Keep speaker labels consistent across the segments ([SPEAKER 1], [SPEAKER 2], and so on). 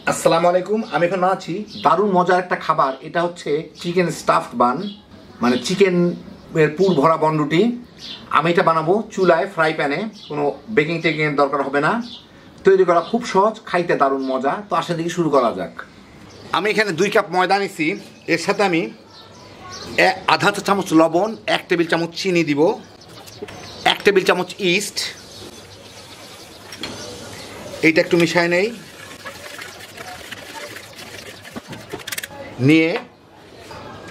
[SPEAKER 1] আসসালামু আলাইকুম। আমি এখন আছি দারুণ মজার একটা খাবার। এটা হচ্ছে চিকেন স্টাফড বান, মানে চিকেনের পুর ভরা বনরুটি। আমি এটা বানাবো চুলায়, ফ্রাই প্যানে। কোনো বেকিং টেকিংয়ের দরকার হবে না। তৈরি করা খুব সহজ, খাইতে দারুণ মজা। তো আসা দিকে শুরু করা যাক। আমি এখানে 2 কাপ ময়দা নিছি। এর সাথে আমি আধা চা চামচ লবণ, 1 টেবিল চামচ চিনি দিব, 1 টেবিল চামচ ইস্ট। এইটা একটু মিশায় নেই। নিয়ে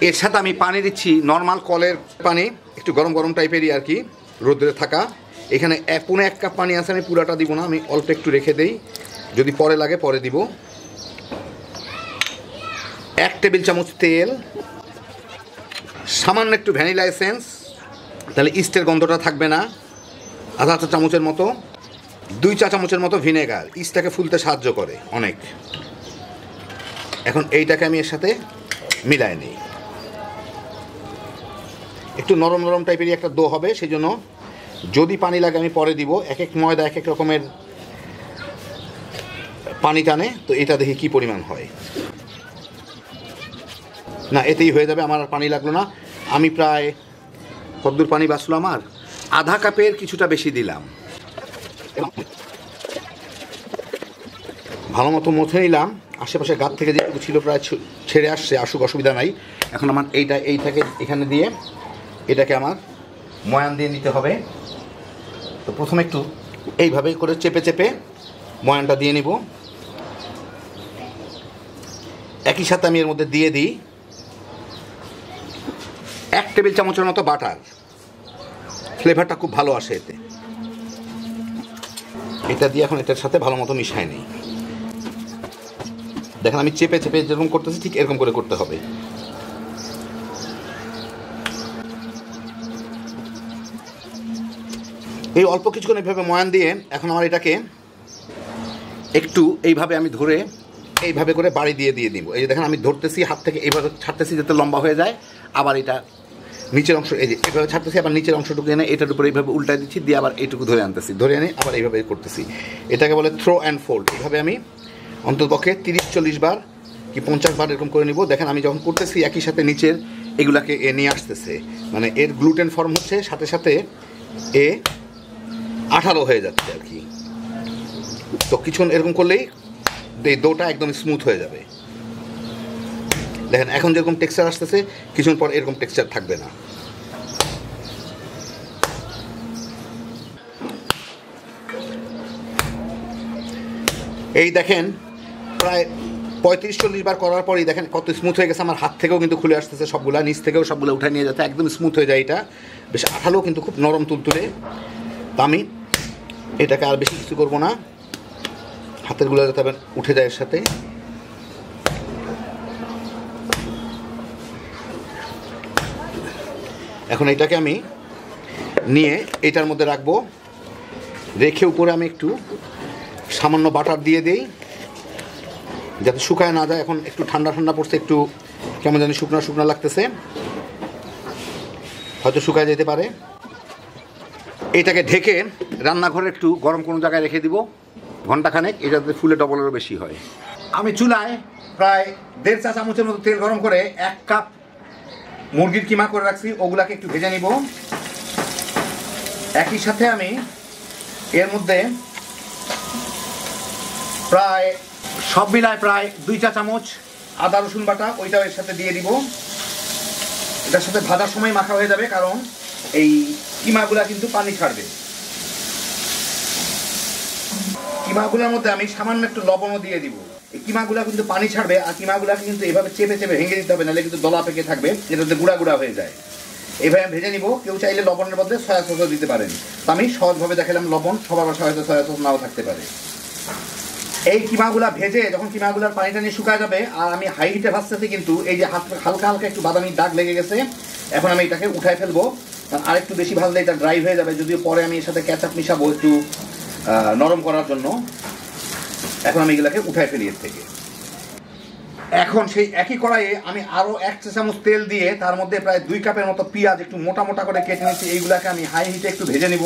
[SPEAKER 1] এর সাথে আমি পানি দিচ্ছি, নর্মাল কলের পানি, একটু গরম গরম টাইপেরই আর কি, রোদ্রে থাকা। এখানে 1 কাপ পানি আছে, আমি পুরাটা দিব না, আমি অল্প একটু রেখে দেই, যদি পরে লাগে পরে দিব। 1 টেবিল চামচ তেল, সামান্য একটু ভ্যানিলা এসেন্স, তাহলে ইস্টের গন্ধটা থাকবে না। আধা চা চামচের মতো, 2 চা চামচের মতো ভিনেগার, ইস্টটাকে ফুলতে সাহায্য করে অনেক। এখন এইটাকে আমি এর সাথে মিলাই নিই। একটু নরম নরম টাইপেরই একটা ডো হবে, সেই জন্য যদি পানি লাগে আমি পরে দিব। এক এক ময়দা এক এক রকমের পানি টানে, তো এটা দেখি কি পরিমাণ হয়। না, এতেই হয়ে যাবে, আমার আর পানি লাগলো না। আমি প্রায় কতদূর পানি বাঁচলো আমার, আধা কাপের কিছুটা বেশি দিলাম। ভালো মতো মুছে নিলাম। আশেপাশে গাত থেকে যেটুকু ছিল প্রায় ছেড়ে আসছে, আসুক, অসুবিধা নাই। এখন আমার এইটাকে এখানে দিয়ে এটাকে আমার ময়ান দিয়ে নিতে হবে। তো প্রথমে একটু এইভাবে করে চেপে চেপে ময়ানটা দিয়ে নিব। একই সাথে আমি এর মধ্যে দিয়ে দিই 1 টেবিল চামচের মতো বাটার। ফ্লেভারটা খুব ভালো আসে এতে। এটা দিয়ে এখন এটার সাথে ভালো মতো মিশাই নিই। দেখেন আমি চেপে চেপে যেরকম করতেছি, ঠিক এরকম করে করতে হবে। এই অল্প কিছুক্ষণ এইভাবে ময়ান দিয়ে এখন আমার এটাকে একটু এইভাবে আমি ধরে এইভাবে করে বাড়ি দিয়ে দিব। এই যে দেখেন আমি ধরতেছি, হাত থেকে এইভাবে ছাড়তেছি যাতে লম্বা হয়ে যায়। আবার এটা নিচের অংশ, এই যে এইভাবে ছাড়তেছি, আবার নিচের অংশটুকু এনে এটার উপরে এইভাবে উল্টায় দিচ্ছি, দিয়ে আবার এইটুকু ধরে আনতেছি, ধরে এনে আবার এইভাবে করতেছি। এটাকে বলে থ্রো অ্যান্ড ফোল্ড। এইভাবে আমি অন্ততপক্ষে 30-40 বার কি 50 বার এরকম করে নিব। দেখেন আমি যখন করতেছি একই সাথে নিচের এগুলাকে নিয়ে আসতেছে, মানে এর গ্লুটেন ফর্ম হচ্ছে, সাথে সাথে এ আঠালো হয়ে যাচ্ছে আর কি। তো কিছুক্ষণ এরকম করলেই এই ডোটা একদম স্মুথ হয়ে যাবে। দেখেন এখন যেরকম টেক্সচার আসতেছে, কিছুক্ষণ পর এরকম টেক্সচার থাকবে না। এই দেখেন প্রায় 35-40 বার করার পরই দেখেন কত স্মুথ হয়ে গেছে। আমার হাত থেকেও কিন্তু খুলে আসতেছে সবগুলা, নিচ থেকেও সবগুলো উঠে নিয়ে যাচ্ছে, একদম স্মুথ হয়ে যায়। এটা বেশ আঠালো কিন্তু খুব নরম তুলতুলে। তা আমি এটাকে আর বেশি কিছু করবো না, হাতের গুলো যাতে উঠে যায় এর সাথে। এখন এটাকে আমি নিয়ে এটার মধ্যে রাখবো, রেখে উপরে আমি একটু সামান্য বাটার দিয়ে দিই যাতে শুকায় না যায়। এখন একটু ঠান্ডা ঠান্ডা পড়ছে, একটু কেমন জানি শুকনো শুকনো লাগতেছে, হয়তো শুকায় যেতে পারে। এটাকে ঢেকে রান্নাঘরে একটু গরম কোনো জায়গায় রেখে দিব ঘন্টাখানেক, এটা যাতে ফুলে ডবলেরও বেশি হয়। আমি চুলায় প্রায় 1.5 চা চামচের মতো তেল গরম করে 1 কাপ মুরগির কিমা করে রাখছি, ওগুলাকে একটু ভেজে নিব। একই সাথে আমি এর মধ্যে প্রায় সব মিলায় প্রায় 2 চা চামচ আদা রসুন বাটা, ওইটাও এর সাথে দিয়ে দিব। এটার সাথে ভাজার সময় মাখা হয়ে যাবে, কারণ এই কিমাগুলা কিন্তু পানি ছাড়বে। কিমাগুলার মধ্যে আমি সামান্য একটু লবণও দিয়ে দিব। এই কিমাগুলা কিন্তু পানি ছাড়বে, আর কিমাগুলাকে কিন্তু এভাবে চেপে চেপে ভেঙে দিতে হবে, নাহলে কিন্তু দলা পেকে থাকবে, যেটাতে গুঁড়া গুঁড়া হয়ে যায়। এইভাবে আমি ভেজে নিব। কেউ চাইলে লবণের বদলে সয়া সসও দিতে পারেন। তো আমি সহজভাবে দেখালাম লবণ, সবার বাসায় হয়তো সয়া সস নাও থাকতে পারে। এই কিমাগুলা ভেজে যখন কিমাগুলার পানিটা নিয়ে শুকায় যাবে, আর আমি হাই হিটে ভাজতেছি, কিন্তু এই যে হালকা হালকা একটু বাদামি দাগ লেগে গেছে, এখন আমি এটাকে উঠায় ফেলবো। কারণ আরেকটু বেশি ভাজলে এটা ড্রাই হয়ে যাবে, যদিও পরে আমি এর সাথে ক্যাচআপ মিশাবো একটু নরম করার জন্য। এখন আমি এগুলাকে উঠায় ফেলি এর থেকে। এখন সেই একই কড়াইয়ে আমি আরও 1 চা চামচ তেল দিয়ে তার মধ্যে প্রায় 2 কাপের মতো পেঁয়াজ একটু মোটা মোটা করে কেটে নিচ্ছি। এইগুলাকে আমি হাই হিটে একটু ভেজে নিব।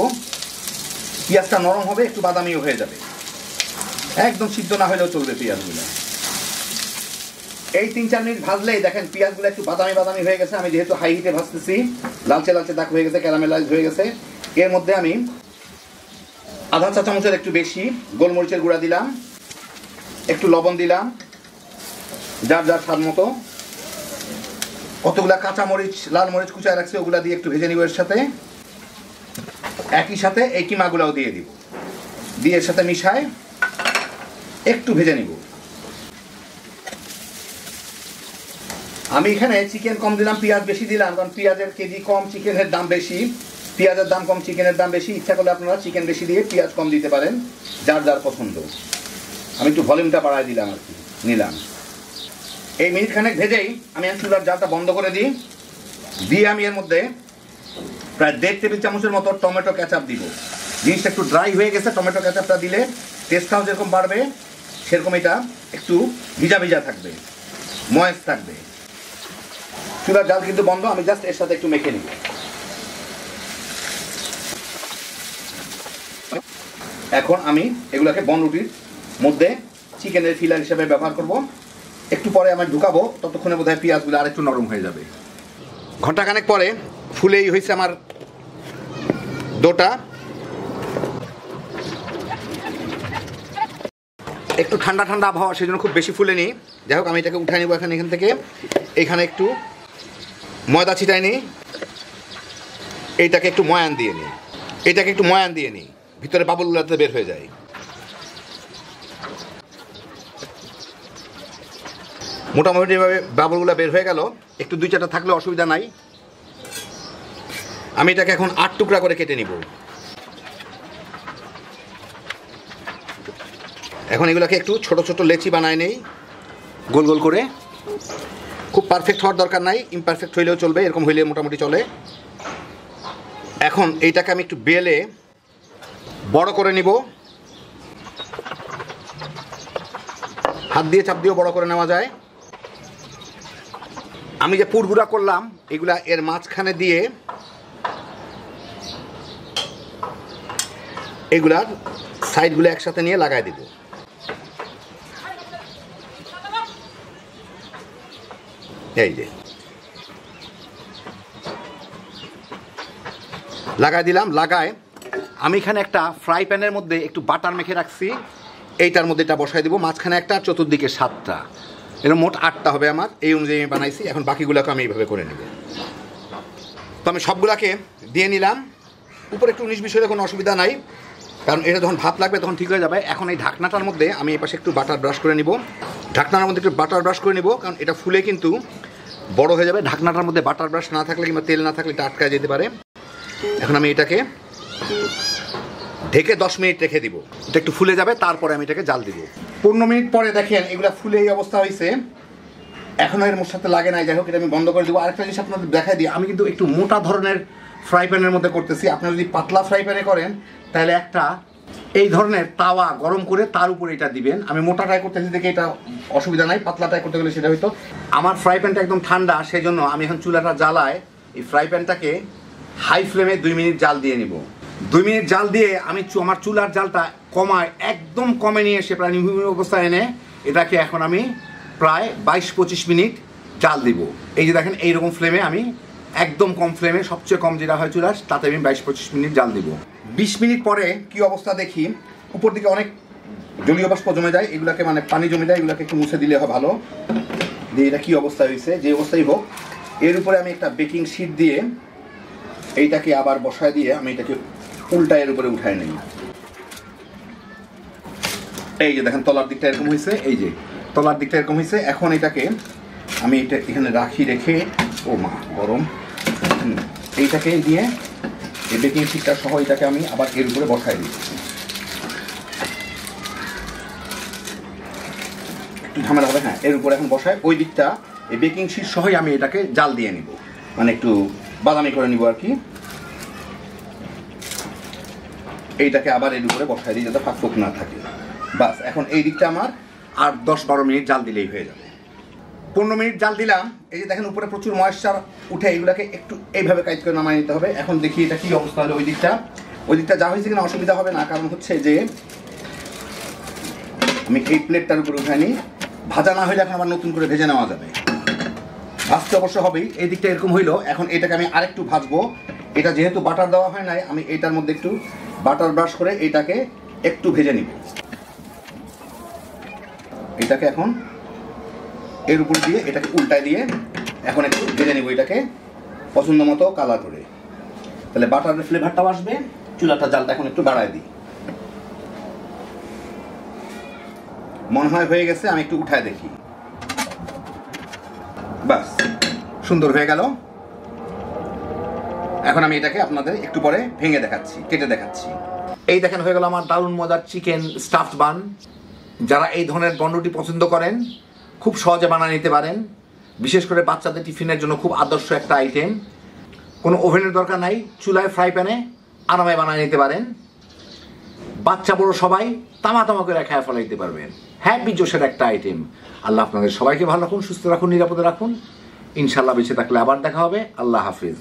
[SPEAKER 1] পেঁয়াজটা নরম হবে, একটু বাদামিও হয়ে যাবে, একদম সিদ্ধ না হলেও চলবে পেঁয়াজগুলো। এই 3-4 মিনিট ভাজলেই দেখেন পেঁয়াজগুলো একটু বাদামি বাদামি হয়ে গেছে। আমি যেহেতু হাই হিটে ভাজতেছি, লালচে লালচে দাগ হয়ে গেছে, ক্যারামেলাইজ হয়ে গেছে। এর মধ্যে আমি আধা চা চামচের একটু বেশি গোলমরিচের গুঁড়া দিলাম, একটু লবণ দিলাম, যার যার স্বাদ মতো। কতগুলা কাঁচা মরিচ, লাল মরিচ কুচায় রাখছি, ওগুলা দিয়ে একটু ভেজে নিব এর সাথে। একই সাথে এই কিমাগুলাও দিয়ে দিব, দিয়ে এর সাথে মিশায় একটু ভেজে নিব। আমি এখানে চিকেন কম দিলাম, পেঁয়াজ বেশি দিলাম, কারণ পেঁয়াজের কেজি কম, চিকেনের দাম বেশি। পেঁয়াজের দাম কম, চিকেনের দাম বেশি। ইচ্ছা করলে আপনারা চিকেন বেশি দিয়ে পেঁয়াজ কম দিতে পারেন, যার যার পছন্দ। আমি একটু ভলিউমটা বাড়ায় দিলাম আর কি, নিলাম। এই মিনিট খানেক ভেজেই আমি চুলার জালটা বন্ধ করে দিই। দিয়ে আমি এর মধ্যে প্রায় 1.5 টেবিল চামচের মতো টমেটো কেচাপ দিব। জিনিসটা একটু ড্রাই হয়ে গেছে, টমেটো কেচাপটা দিলে টেস্টটাও যেরকম বাড়বে, সেরকম এটা একটু ভিজা ভিজা থাকবে, ময়েস্ট থাকবে। চুলার জাল কিন্তু বন্ধ, আমি জাস্ট এর সাথে একটু মেখে নিব। এখন আমি এগুলোকে বনরুটির মধ্যে চিকেনের ফিলার হিসেবে ব্যবহার করব। একটু পরে আমি ঢুকাবো, ততক্ষণে বোধহয় পেঁয়াজগুলো আর একটু নরম হয়ে যাবে। ঘন্টাখানেক পরে ফুলেই হয়েছে আমার ডোটা। একটু ঠান্ডা ঠান্ডা আবহাওয়া, সেই জন্য খুব বেশি ফুলে নিই। যাই হোক, আমি এটাকে উঠাই নেবো এখান থেকে। এইখানে একটু ময়দা ছিটাই নিই, এইটাকে একটু ময়ান দিয়ে নিই, এইটাকে একটু ময়ান দিয়ে নিই, ভিতরে বাবুলগুলোতে বের হয়ে যায়। মোটামুটি এভাবে বাবুলগুলো বের হয়ে গেল। একটু 2-4টা থাকলে অসুবিধা নাই। আমি এটাকে এখন 8 টুকরা করে কেটে নিব। এখন এগুলোকে একটু ছোট ছোট লেচি বানায় নেই, গোল গোল করে। খুব পারফেক্ট হওয়ার দরকার নাই, ইমপারফেক্ট হইলেও চলবে, এরকম হইলে মোটামুটি চলে। এখন এইটাকে আমি একটু বেলে বড় করে নিব। হাত দিয়ে চাপ দিয়েও বড় করে নেওয়া যায়। আমি যে পুরগুলা করলাম, এগুলা এর মাঝখানে দিয়ে এগুলার সাইডগুলো একসাথে নিয়ে লাগাই দিব। এই যে লাগাই দিলাম। লাগায় আমি এখানে একটা ফ্রাই প্যানের মধ্যে একটু বাটার মেখে রাখছি, এইটার মধ্যে এটা বসাই দিব। মাঝখানে একটা, চতুর্দিকে 7টা, এর মোট 8টা হবে আমার। এই অনুযায়ী আমি বানাইছি। এখন বাকিগুলোকে আমি এইভাবে করে নেব। তো আমি সবগুলাকে দিয়ে নিলাম। উপরে একটু 19-20 হলে কোনো অসুবিধা নাই, কারণ এটা যখন ভাত লাগবে তখন ঠিক হয়ে যাবে। এখন এই ঢাকনাটার মধ্যে আমি এই পাশে একটু বাটার ব্রাশ করে নিব। ঢাকনার মধ্যে একটু বাটার ব্রাশ করে নিব, কারণ এটা ফুলে কিন্তু বড় হয়ে যাবে। ঢাকনাটার মধ্যে বাটার ব্রাশ না থাকলে কিংবা তেল না থাকলে এটা আটকায় যেতে পারে। এখন আমি এটাকে ঢেকে 10 মিনিট রেখে দিব। এটা একটু ফুলে যাবে, তারপরে আমি এটাকে জাল দিব। 15 মিনিট পরে দেখেন এগুলা ফুলে এই অবস্থা হয়েছে। এখনও এর সাথে লাগে নাই। যাই হোক, এটা আমি বন্ধ করে দেবো। আরেকটা জিনিস আপনাদের দেখাই দিই, আমি কিন্তু একটু মোটা ধরনের ফ্রাই প্যানের মধ্যে করতেছি। আপনারা যদি পাতলা ফ্রাই প্যানে করেন, তাহলে একটা এই ধরনের তাওয়া গরম করে তার উপরে এটা দিবেন। আমি মোটা ট্রাই করতেছি দেখে এটা অসুবিধা নাই, পাতলা ট্রাই করতে গেলে সেটা হয়তো। আমার ফ্রাই প্যানটা একদম ঠান্ডা, সেই জন্য আমি এখন চুলাটা জ্বালায় এই ফ্রাই প্যানটাকে হাই ফ্লেমে 2 মিনিট জাল দিয়ে নিব। 2 মিনিট জাল দিয়ে আমি আমার চুলার জালটা কমায় একদম কমে নিয়ে এসে প্রায় নিভু অবস্থায় এনে এটাকে এখন আমি প্রায় 22-25 মিনিট জাল দিব। এই যে দেখেন, এইরকম ফ্লেমে আমি একদম কম ফ্লেমে, সবচেয়ে কম যেটা হয় চুলার, তাতে আমি 22-25 মিনিট জাল দিব। 20 মিনিট পরে কি অবস্থা দেখি, উপর দিকে অনেক জলীয় বাষ্প জমে যায়, এগুলাকে মানে পানি জমে যায়, এগুলাকে একটু মুছে দিলে হয় ভালো। দিয়ে এটা কী অবস্থা হয়েছে, যে অবস্থাই হোক, এর উপরে আমি একটা বেকিং শিট দিয়ে এইটাকে আবার বসায় দিয়ে আমি এটাকে উল্টা এর উপরে উঠায় নিই। এই যে দেখেন তলার দিকটা এরকম হয়েছে, এই যে তলার দিকটা এরকম হয়েছে। এখন এটাকে আমি এটা এখানে রেখে, ও মা গরম, এইটাকে দিয়ে এই বেকিং শিটটা সহ এটাকে আমি আবার এর উপরে বসায় দিই। একটু ঝামেলা হবে, হ্যাঁ, এর উপরে এখন বসায়। ওই দিকটা এই বেকিং শিট সহই আমি এটাকে জাল দিয়ে নিব, মানে একটু বাদামি করে নিব আর কি। এইটাকে আবার এর উপরে বসায় দিই যাতে ফাঁক না থাকে। বাস, এখন এই দিকটা আমার আর 10-12 মিনিট জাল দিলেই হয়ে যাবে। 15 মিনিট জাল দিলাম। এই যে দেখেন উপরে প্রচুর ময়েশ্চার উঠে, এগুলাকে একটু এইভাবে কাইট করে নামাই নিতে হবে। এখন দেখি এটা কি অবস্থা হলো। ওই দিকটা যা হয়েছে কিনা অসুবিধা হবে না, কারণ হচ্ছে যে আমি এই প্লেটটার উপরে উঠাই নিই, ভাজা না হইলে এখন আবার নতুন করে ভেজে নেওয়া যাবে। ভাজতে অবশ্য হবেই। এই দিকটা এরকম হইলো, এখন এটাকে আমি আরেকটু ভাজবো। এটা যেহেতু বাটার দেওয়া হয় নাই, আমি এটার মধ্যে একটু বাটার ব্রাশ করে এটাকে একটু ভেজে নিব। এটাকে এখন এর উপর দিয়ে এটাকে উল্টায় দিয়ে এখন একটু ভেজে নিব এটাকে পছন্দ মতো কালার করে, তাহলে বাটারের ফ্লেভারটাও আসবে। চুলাটা জালটা এখন একটু বাড়ায় দিই। মনে হয় হয়ে গেছে, আমি একটু উঠায় দেখি। বাস, সুন্দর হয়ে গেল। এখন আমি এটাকে আপনাদের একটু পরে ভেঙে দেখাচ্ছি, কেটে দেখাচ্ছি। এই দেখেন হয়ে গেল আমার দারুণ মজার চিকেন স্টাফড বান। যারা এই ধরনের বনরুটি পছন্দ করেন খুব সহজে বানিয়ে নিতে পারেন। বিশেষ করে বাচ্চাদের টিফিনের জন্য খুব আদর্শ একটা আইটেম। কোনো ওভেনের দরকার নাই, চুলায় ফ্রাই প্যানে আরামে বানিয়ে নিতে পারেন। বাচ্চা বড় সবাই তামা তামা করে খায় ফেলাইতে পারবেন। হ্যাপি জোশের একটা আইটেম। আল্লাহ আপনাদের সবাইকে ভালো রাখুন, সুস্থ রাখুন, নিরাপদে রাখুন। ইনশাল্লাহ বেঁচে থাকলে আবার দেখা হবে। আল্লাহ হাফিজ।